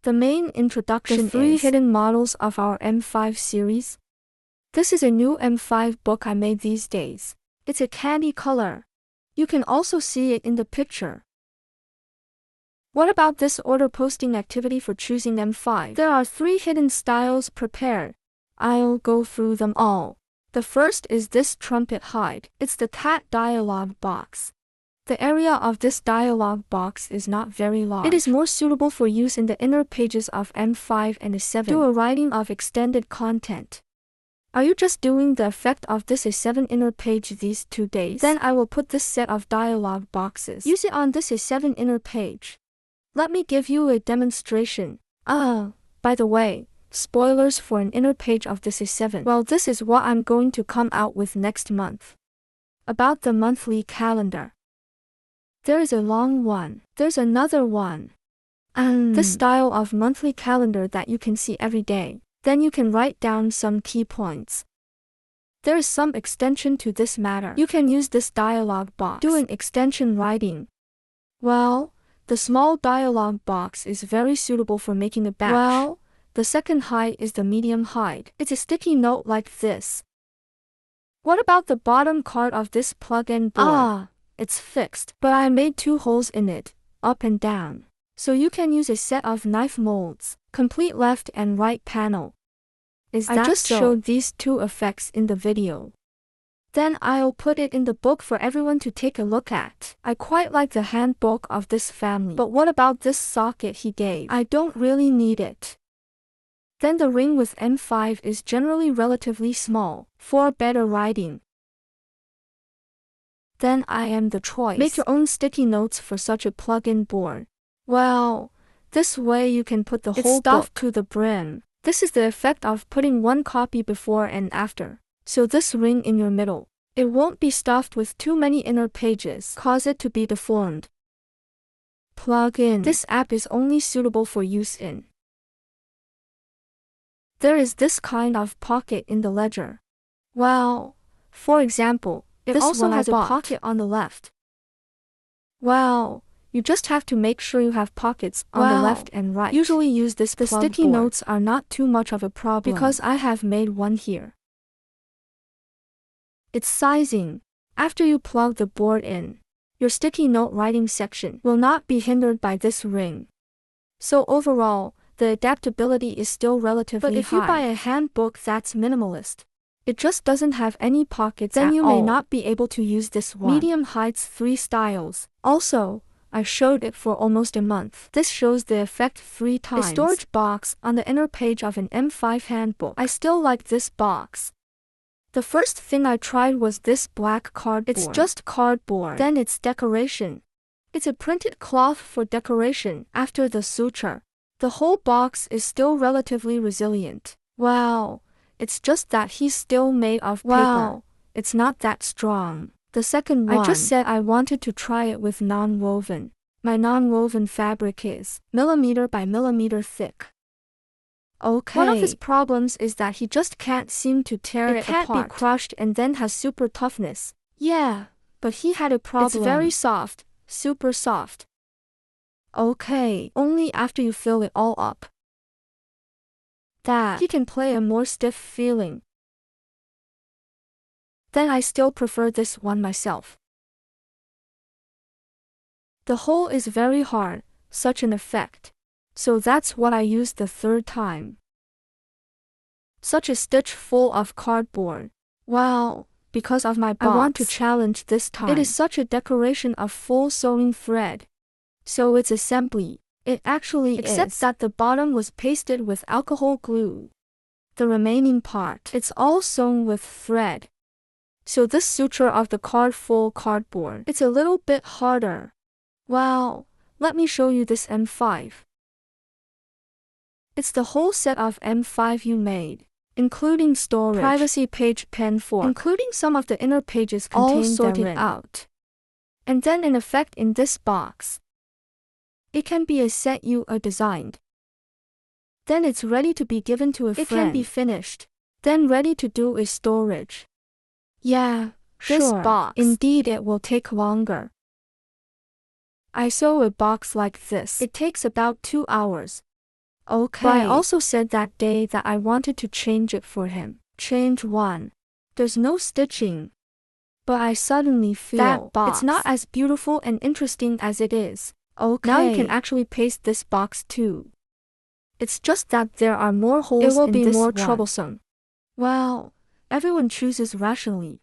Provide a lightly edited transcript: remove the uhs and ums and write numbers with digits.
The main introduction is 3 hidden models of our M5 series. This is a new M5 book I made these days. It's a candy color. You can also see it in the picture. What about this order posting activity for choosing M5? There are 3 hidden styles prepared. I'll go through them all. The first is this trumpet hide. It's the cat dialog box. The area of this dialog box is not very large. It is more suitable for use in the inner pages of M5 and A7. Do a writing of extended content. Are you just doing the effect of this A7 inner page these 2 days? Then I will put this set of dialog boxes. Use it on this A7 inner page. Let me give you a demonstration. By the way, spoilers for an inner page of this A7. Well, this is what I'm going to come out with next month. About the monthly calendar. There is a long one. There's another one. This style of monthly calendar that you can see every day. Then you can write down some key points. There is some extension to this matter. You can use this dialog box. Doing extension writing. Well, the small dialog box is very suitable for making a batch. Well, the second hide is the medium hide. It's a sticky note like this. What about the bottom card of this plug-in board? It's fixed, but I made 2 holes in it, up and down. So you can use a set of knife molds, complete left and right panel. I just showed these 2 effects in the video. Then I'll put it in the book for everyone to take a look at. I quite like the handbook of this family. But what about this socket he gave? I don't really need it. Then the ring with M5 is generally relatively small, for better writing. Then I am the choice. Make your own sticky notes for such a plug-in board. Well, this way you can put the whole book to the brim. This is the effect of putting 1 copy before and after. So this ring in your middle, it won't be stuffed with too many inner pages, cause it to be deformed. Plug-in. This app is only suitable for use in. There is this kind of pocket in the ledger. Well, for example, it also has a pocket on the left. Well, you just have to make sure you have pockets on the left and right. Usually use this plug board. The sticky notes are not too much of a problem because I have made one here. It's sizing. After you plug the board in, your sticky note writing section will not be hindered by this ring. So overall, the adaptability is still relatively high. But if you buy a handbook that's minimalist, it just doesn't have any pockets then you may not be able to use this one. Medium hides 3 styles. Also, I showed it for almost a month. This shows the effect 3 times. A storage box on the inner page of an M5 handbook. I still like this box. The first thing I tried was this black cardboard. It's just cardboard. Then it's decoration. It's a printed cloth for decoration after the suture. The whole box is still relatively resilient. Wow, it's just that he's still made of paper. Wow, it's not that strong. The second one, I just said I wanted to try it with non-woven. My non-woven fabric is millimeter by millimeter thick. Okay. One of his problems is that he just can't seem to tear it apart. It can't be crushed and then has super toughness. Yeah, but he had a problem. It's very soft, super soft. Okay, only after you fill it all up. That he can play a more stiff feeling. Then I still prefer this one myself. The hole is very hard, such an effect. So that's what I used the 3rd time. Such a stitch full of cardboard. Wow, because of my box, I want to challenge this time. It is such a decoration of full sewing thread. So it's assembly. It actually except that the bottom was pasted with alcohol glue. The remaining part, it's all sewn with thread. So this suture of the full cardboard, it's a little bit harder. Wow, let me show you this M5. It's the whole set of M5 you made, including storage, privacy page pen fork, including some of the inner pages contained all sorted therein. Out. And then an effect in this box. It can be a set you designed. Then it's ready to be given to a friend. It can be finished, then ready to do a storage. Yeah, this box. Indeed it will take longer. I sew a box like this. It takes about 2 hours. Okay. But I also said that day that I wanted to change it for him. Change 1. There's no stitching. But I suddenly feel that box. It's not as beautiful and interesting as it is. Okay. Now you can actually paste this box too. It's just that there are more holes in this one. It will be more troublesome. Well, everyone chooses rationally.